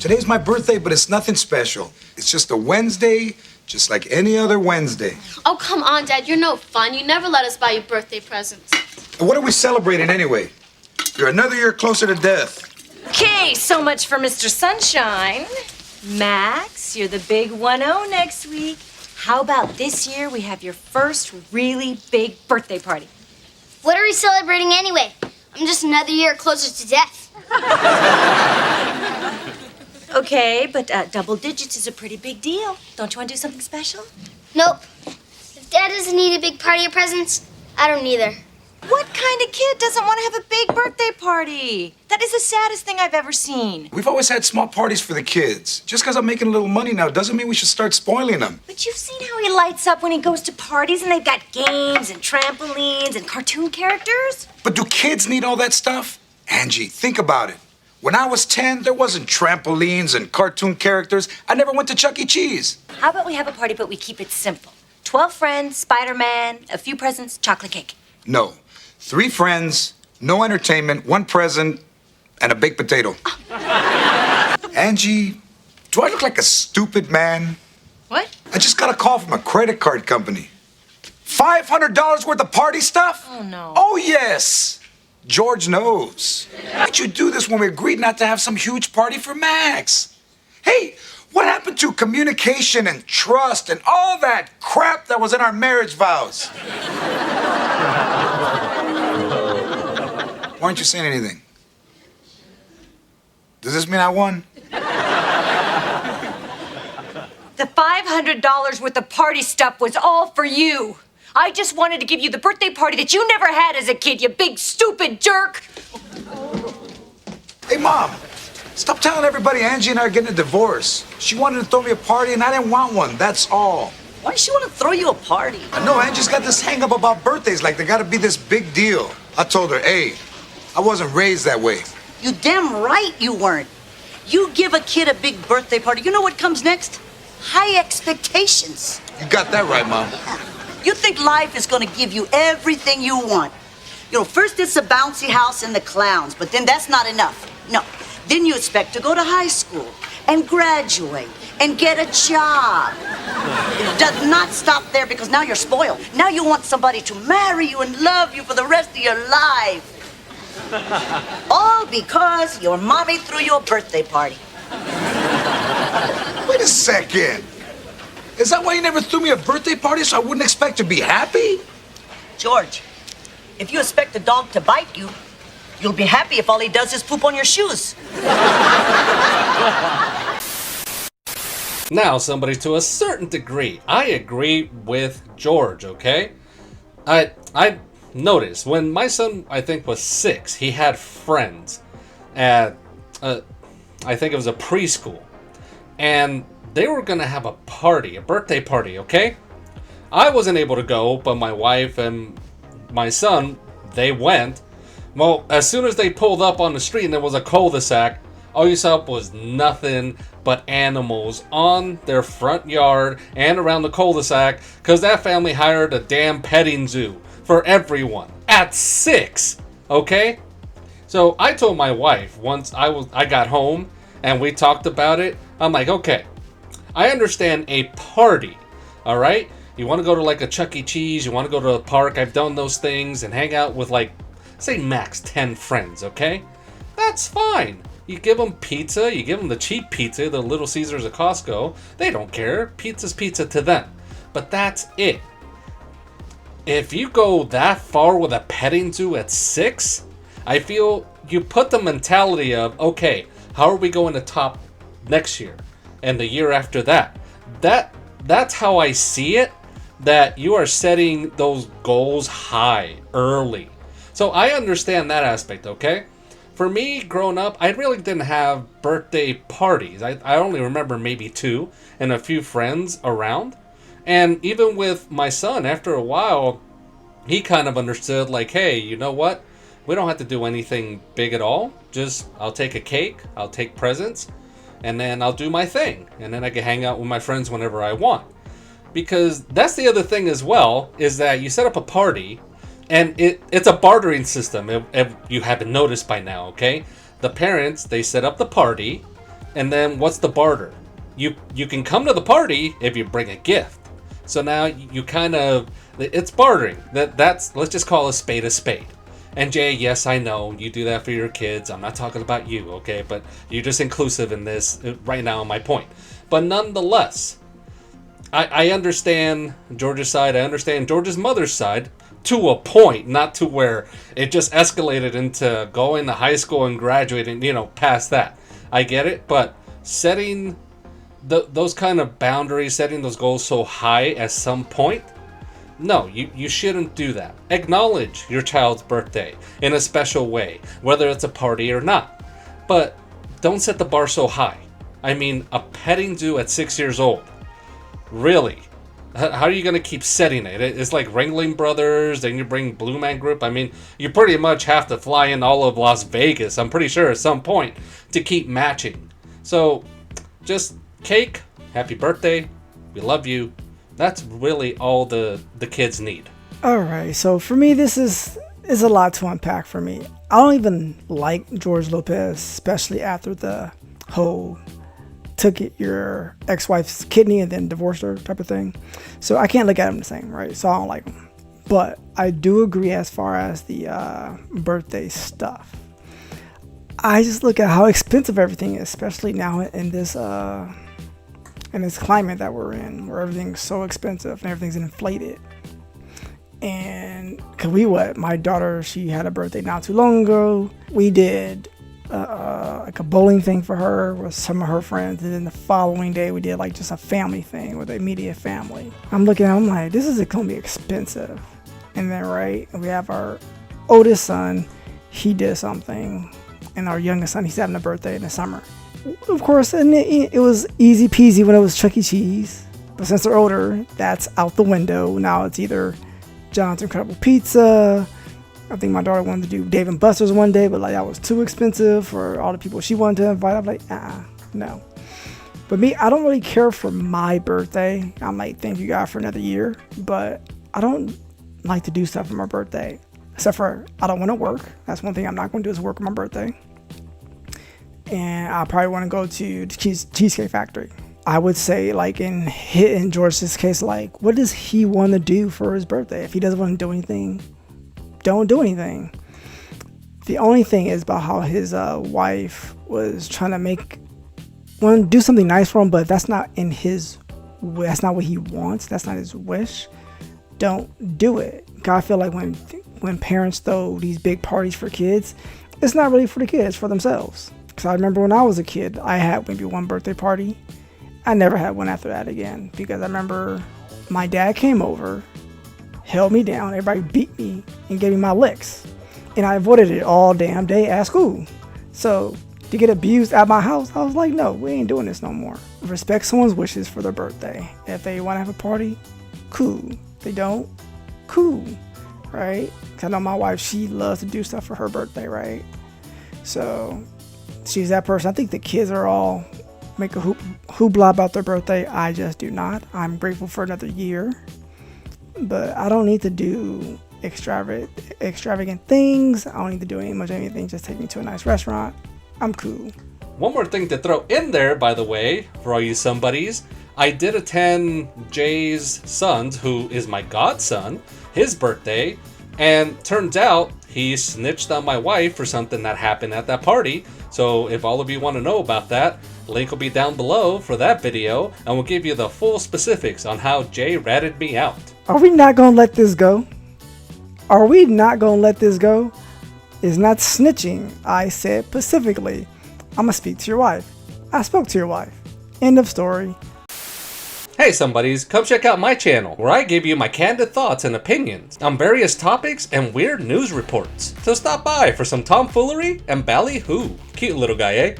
Today's my birthday, but it's nothing special. It's just a Wednesday, just like any other Wednesday. Oh, come on, Dad. You're no fun. You never let us buy you birthday presents. And what are we celebrating anyway? You're another year closer to death. Okay, so much for Mr. Sunshine. Max, you're the big 1-0 next week. How about this year we have your first really big birthday party? What are we celebrating anyway? I'm just another year closer to death. Okay, but double digits is a pretty big deal. Don't you want to do something special? Nope. If Dad doesn't need a big party of presents, I don't either. What kind of kid doesn't want to have a big birthday party? That is the saddest thing I've ever seen. We've always had small parties for the kids. Just because I'm making a little money now doesn't mean we should start spoiling them. But you've seen how he lights up when he goes to parties and they've got games and trampolines and cartoon characters? But do kids need all that stuff? Angie, think about it. When I was 10, there wasn't trampolines and cartoon characters. I never went to Chuck E. Cheese. How about we have a party, but we keep it simple? 12 friends, Spider-Man, a few presents, chocolate cake. No. 3 friends, no entertainment, 1 present, and a baked potato. Angie, do I look like a stupid man? What? I just got a call from a credit card company. $500 worth of party stuff? Oh, no. Oh, yes. George knows. Why'd you do this when we agreed not to have some huge party for Max? Hey, what happened to communication and trust and all that crap that was in our marriage vows? Why aren't you saying anything? Does this mean I won? The $500 worth of party stuff was all for you. I just wanted to give you the birthday party that you never had as a kid, you big stupid jerk. Hey, Mom, stop telling everybody Angie and I are getting a divorce. She wanted to throw me a party and I didn't want one, that's all. Why does she want to throw you a party? I know, Angie's got this hang up about birthdays, like they gotta be this big deal. I told her, hey, I wasn't raised that way. You damn right you weren't. You give a kid a big birthday party, you know what comes next? High expectations. You got that right, Mom. You think life is going to give you everything you want. You know, first it's the bouncy house and the clowns, but then that's not enough. No. Then you expect to go to high school and graduate and get a job. It does not stop there because now you're spoiled. Now you want somebody to marry you and love you for the rest of your life. All because your mommy threw you a birthday party. Wait a second. Is that why you never threw me a birthday party so I wouldn't expect to be happy? George, if you expect a dog to bite you, you'll be happy if all he does is poop on your shoes. Now, somebody to a certain degree, I agree with George, okay? I noticed when my son, I think, was 6, he had friends at, I think it was a preschool. And they were going to have a party, a birthday party, okay? I wasn't able to go, but my wife and my son, they went. Well, as soon as they pulled up on the street and there was a cul-de-sac, all you saw was nothing but animals on their front yard and around the cul-de-sac because that family hired a damn petting zoo for everyone at 6, okay? So I told my wife once I got home and we talked about it, I'm like, okay, I understand a party, all right? You want to go to like a Chuck E. Cheese, you want to go to a park, I've done those things, and hang out with like, say max 10 friends, okay? That's fine. You give them pizza, you give them the cheap pizza, the Little Caesars at Costco. They don't care. Pizza's pizza to them. But that's it. If you go that far with a petting zoo at 6, I feel you put the mentality of, okay, how are we going to top next year and the year after that? That's how I see it, that you are setting those goals high early. So I understand that aspect, okay? For me, growing up, I really didn't have birthday parties. I only remember maybe 2 and a few friends around. And even with my son, after a while, he kind of understood, like, hey, you know what? We don't have to do anything big at all. Just, I'll take a cake, I'll take presents, and then I'll do my thing. And then I can hang out with my friends whenever I want. Because that's the other thing as well, is that you set up a party, and it's a bartering system, if you haven't noticed by now, okay? The parents, they set up the party, And then what's the barter? You can come to the party if you bring a gift. So now you kind of, it's bartering. That's let's just call a spade a spade. And Jay, yes, I know you do that for your kids. I'm not talking about you, okay? But you're just inclusive in this right now on my point. But nonetheless, I understand George's side. I understand George's mother's side to a point, not to where it just escalated into going to high school and graduating, past that. I get it, but setting those kind of boundaries, setting those goals so high at some point, no, you shouldn't do that. Acknowledge your child's birthday in a special way, whether it's a party or not. But don't set the bar so high. I mean, a petting zoo at 6 years old. Really? How are you going to keep setting it? It's like Ringling Brothers, then you bring Blue Man Group. I mean, you pretty much have to fly in all of Las Vegas, I'm pretty sure, at some point, to keep matching. So, just cake, happy birthday, we love you. That's really all the kids need. Alright, so for me, this is a lot to unpack for me. I don't even like George Lopez, especially after the whole took your ex-wife's kidney and then divorced her type of thing. So I can't look at him the same, right? So I don't like him. But I do agree as far as the birthday stuff. I just look at how expensive everything is, especially now in this climate that we're in, where everything's so expensive and everything's inflated. And my daughter, she had a birthday not too long ago. We did like a bowling thing for her with some of her friends, and then the following day we did like just a family thing with the immediate family. I'm looking at it, I'm like, this is gonna be expensive. And then we have our oldest son, he did something, and our youngest son, he's having a birthday in the summer. Of course, and it was easy peasy when it was Chuck E. Cheese, but since they're older, that's out the window. Now it's either John's Incredible Pizza. I think my daughter wanted to do Dave & Buster's one day, but like that was too expensive for all the people she wanted to invite. I'm like, no. But me, I don't really care for my birthday. I might thank you God for another year, but I don't like to do stuff for my birthday. Except for I don't want to work. That's one thing I'm not going to do is work on my birthday. And I probably want to go to the Cheesecake Factory. I would say, like in George's case, like, what does he want to do for his birthday? If he doesn't want to do anything, don't do anything. The only thing is about how his wife was trying to do something nice for him, but that's not that's not what he wants. That's not his wish. Don't do it. I feel like when parents throw these big parties for kids, it's not really for the kids, it's for themselves. Because I remember when I was a kid, I had maybe one birthday party. I never had one after that again, because I remember my dad came over, held me down, everybody beat me and gave me my licks, and I avoided it all damn day at school. So to get abused at my house, I was like, no, we ain't doing this no more. Respect someone's wishes for their birthday. If they want to have a party, cool. If they don't, cool, right? Because I know my wife, she loves to do stuff for her birthday, right? So she's that person. I think the kids are all make a hoopla about their birthday. I just do not. I'm grateful for another year, but I don't need to do extravagant things. I don't need to do anything. Just take me to a nice restaurant. I'm cool. One more thing to throw in there, by the way, for all you somebodies, I did attend Jay's son's, who is my godson, his birthday, and turns out he snitched on my wife for something that happened at that party. So if all of you want to know about that, link will be down below for that video, and we'll give you the full specifics on how Jay ratted me out. Are we not going to let this go? Are we not going to let this go? It's not snitching. I said specifically, I'm going to speak to your wife. I spoke to your wife. End of story. Hey somebodies, come check out my channel where I give you my candid thoughts and opinions on various topics and weird news reports. So stop by for some tomfoolery and ballyhoo. Cute little guy, eh?